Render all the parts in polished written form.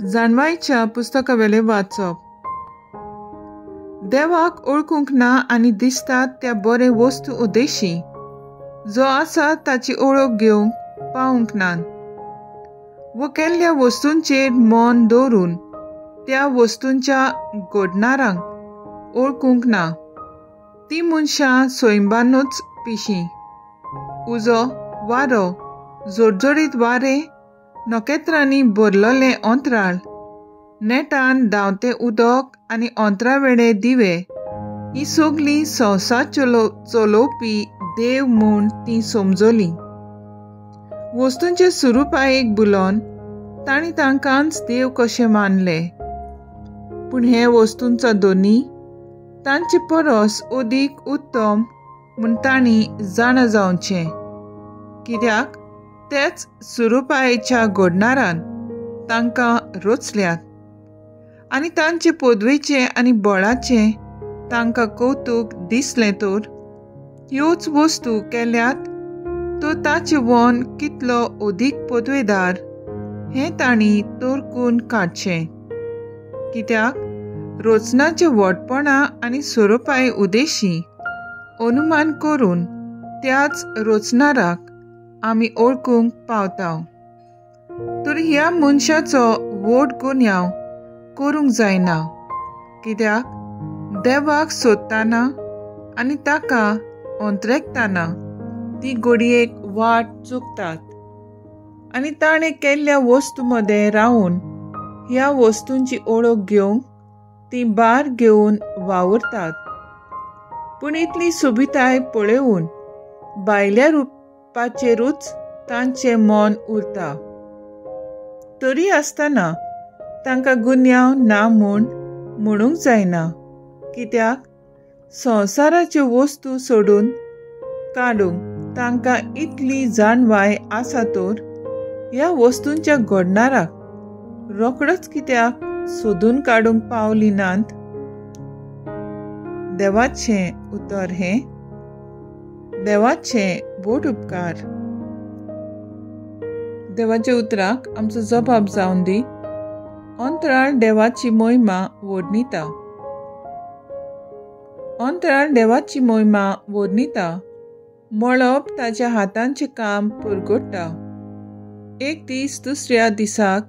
जाणवायच्या पुस्तकावेले वाचप. देवाक ओळखूंक ना आनी दिसतात त्या बरे वस्तू उद्देशी जो आसा ताची ओळख घेवंक पावूंक ना. व केल्ल्या वस्तूंचेर मन दवरून त्या वस्तूंच्या घडणारांक ओळखूंक ना. ती मनशां स्वयंबानूच पिशी. उजो, वारो, जोडजोडीत वारे, नखेत्रांनी भरलोले अंतराळ, नेटान धांवते उदक आनी अंतरावेळे दिवे ही सगळीं संवसार चलोवपी देव म्हूण ती समजली. वस्तूंचे स्वरुपायेक बुलोवन तांणी तांकांच देव कशें मानले. पूण हे वस्तूंचो धोनी तांचे परस अदीक उत्तम म्हूण तांणी जाणा जावचें. कित्याक तेच स्वरुपायेच्या घडणारान तांकां रचल्यात आनी तांचे पदवेचे आनी बळाचे तांकां कौतूक दिसलें तर ह्योच वस्तू केल्यात तो ताचे वन कितलो अदीक पदवेदार हें तांणी तोरकून काडचें. कित्याक रचनाचे व्हडपणा आनी स्वरुपाये उद्देशी अनुमान करून त्याच रचणाराक आमी ओळखूंक पावता. तर ह्या मनशाचो व्हड गुन्यांव करूंक जायना. कित्याक देवाक सोदतना आनी ताका अंतरेकतना ती घडयेक वाट चुकतात आनी ताणें केल्ल्या वस्तू मदें रावून ह्या वस्तूंची ओळख घेवंक ती भार घेवन वावुरतात. पूण इतली सोबिताय पळोवन भायल्या रूपाचेरूच तांचें मन उरता. तरी आसतना तांकां गुन्यांव ना म्हूण म्हणूंक जायना. कित्याक संवसाराच्यो वस्तू सोडून काडूंक तांकां इतली जाणवाय आसा तर ह्या वस्तूंच्या घडणाराक रोखडोच कित्याक सोदून काडूंक पावली नात? देवाचें उतर हें. देवाचे बोट उपकार. देवाच्या उतराक आमचो जबाब जावन दी. अंतराळ देवाची महिमा वर्णिता. अंतराळ देवाची महिमा वर्णिता. मळब ताच्या हातांचें काम परगडटा. एक दीस दुसऱ्या दिसाक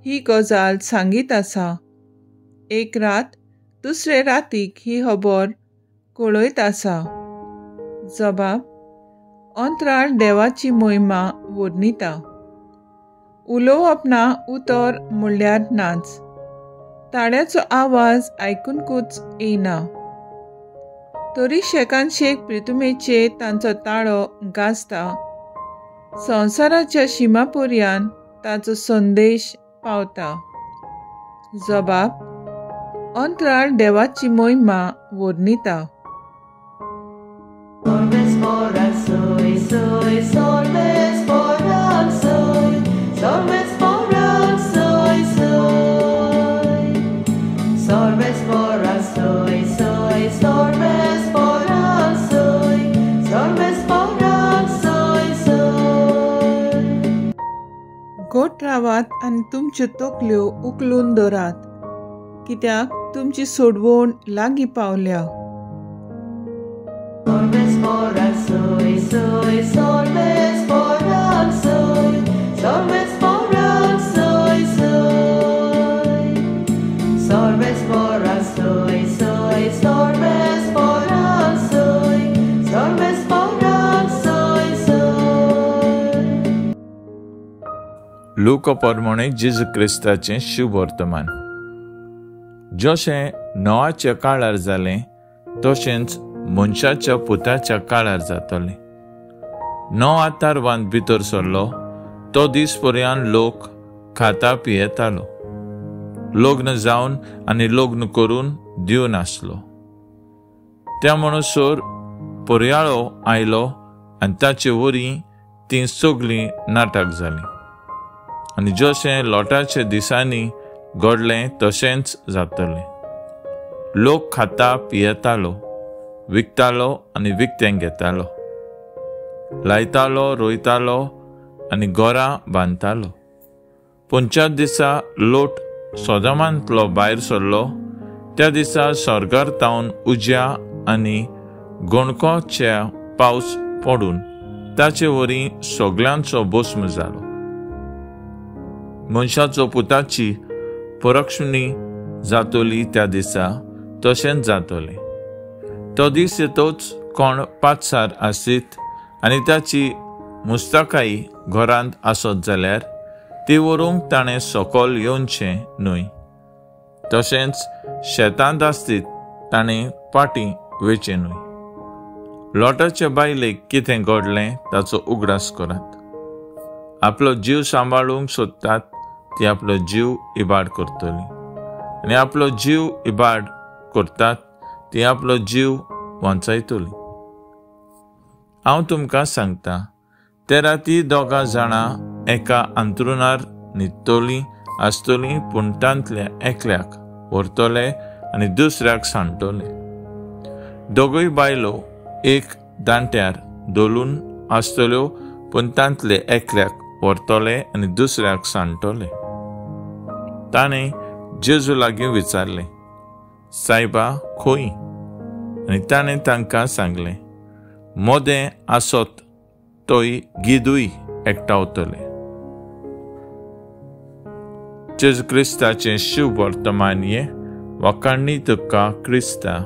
ही गजाल सांगीत आसा. एक रात दुसरे रातीक ही खबर कळयत आसा. जबाब. अंतराळ देवाची महिमा वर्णिता. उलोवप ना उतर म्हणल्यार नाच. ताळ्याचो आवाज आयकूनकूच येना. तरी शेकान शेक प्रितुमेचे तांचो ताळो गाजता. संवसाराच्या शिमापर्यान ताचो संदेश पावता. जबाब. अंतराळ देवाची महिमा वर्णिता. गोठ रावात आनी तुमच्यो तकल्यो उखलून दवरात. कित्याक तुमची सोडवण लागीं पावल्या. लूका प्रमाणे जेजू क्रिस्ताचें शुभ वर्तमान. जशें नोआच्या काळार जालें तशेंच मनशाच्या पुताच्या काळार जातलें. नोआ आतारवांत भितर सरलो तो दीस पर्यंत लोक खाता पियेतालो. लग्न जावन आनी लग्न करून दिवन आसलो. त्या म्हणसर पर्याळो आयलो आनी ताचे वरीं तीं सगळीं नाटक जालीं. आनी जशें लोटाच्या दिसांनी घडलें तशेंच जातलें. लोक खाता पियेतालो, विकतालो आनी विकतें घेतालो, लायतालो, रोयतालो आनी घरां बांदतालो. 5 दिसा लोट सोदोमांतलो भायर सरलो त्या दिसा स्वर्गार तावन उज्या आनी गोणकोचे पावस पडून ताचे वरी सगळ्यांचो भस्म जालो. मनशाचो पुताची परक्षणी जातली त्या दिसा तशेंच जातले. तो दीस येतोच कोण पातसार आसीत आनी ताची मुस्ताकाई घरांत आसत जाल्यार ती व्हरूंक ताणें सकयल येवचें न्हय. तशेंच शेतांत आसतीत ताणें फाटीं वचचें न्हय. लोटाचे बायलेक कितें घडलें ताचो उगडास करात. आपलो जीव सांबाळूंक सोदतात ती आपलो जीव इबाड करतली आनी आपलो जीव इबाड करतात ती आपलो जीव वांचयतली. हांव तुमकां सांगता, ते राती दोगां जाणां एका अंथरुणार न्हिदतलीं आसतलीं, पूण तांतल्या एकल्याक व्हरतले आनी दुसऱ्याक सांडटले. दोगूय बायलो एक दांट्यार दोलून आसतल्यो, पूण तांतले एकल्याक व्हरतले आनी दुसऱ्याक सांडटले. ताणें जेजू लागीं विचारलें, सायबा खंय? आनी ताणें तांकां सांगलें, मोदें आसत थंय गिदूय एकटावतले. जेजू क्रिस्ताचें शुभ वर्तमान हे वखाणी तुका क्रिस्ता.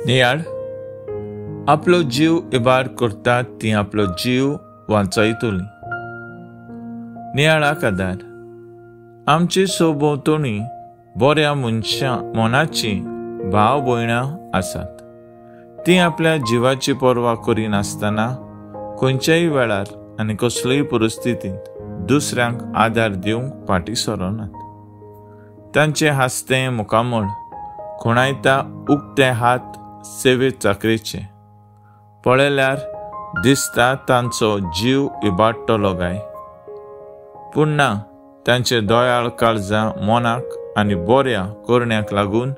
नियाळ, आपलो जीव इबाड करतात ती आपलो जीव वांचयतली. नियाळाक आदार. आमची सोबतणी बऱ्या मनाची भाव भयणां आसात. ती आपल्या जिवाची पर्वा करिनासतना खंयच्याय वेळार आनी कसलेय परिस्थितींत दुसऱ्यांक आदार दिवंक फाटीं सरनात. तांचे हास्तें मुखामळ, खुणायता उक्ते हात सेवेत चाकरेचे पळयल्यार दिसता तांचो जीव इबाडटलो काय. पूण ना, तांचे दोयाळ काळजां मोनाक आनी बऱ्या करण्याक लागून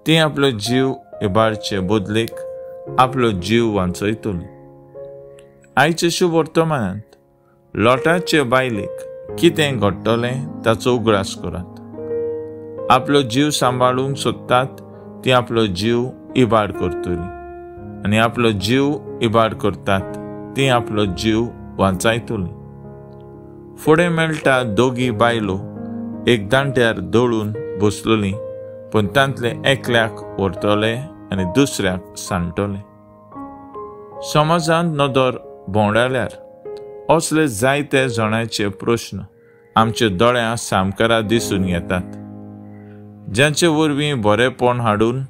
ती आपलो जीव इबाडचे बदलेक आपलो जीव वांचयतली. आयचे शुभ वर्तमानांत लोटाचे बायलेक कितें घडटलें ताचो उगडास करात. आपलो जीव सांबाळूंक सोदतात ती आपलो जीव इबाड करतली आनी आपलो जीव इबाड करतात ती आपलो जीव वांचयतली. फुडें मेळटा दोगी बायलो एक दांट्यार दळून बसलोलीं, पूण तांतले एकल्याक व्हरतले आनी दुसऱ्याक सांडटले. समाजांत नदर भोंवडायल्यार असले जायते जाणांचे प्रश्न आमच्या दोळ्यां सामकारा दिसून येतात, जांचे वरवीं बरेपण हाडून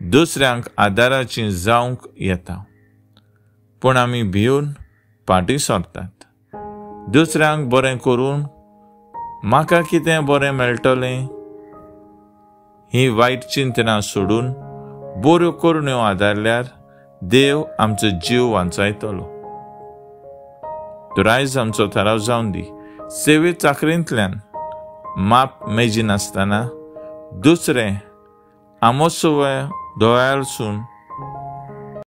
दुसऱ्यांक आदाराचीं जावंक येता. पूण आमी भिवन फाटीं सरतात. दुसऱ्यांक बरें करून म्हाका कितें बरें मेळटलें ही वायट चिंतनां सोडून बऱ्यो करणयो आदारल्यार देव आमचो जीव वांचयतलो. तर आयज आमचो थाराव जावन दी, सेवे चाकरेंतल्यान माप मेजी नासतना दुसरें आमोसोवे दोळ्यारसून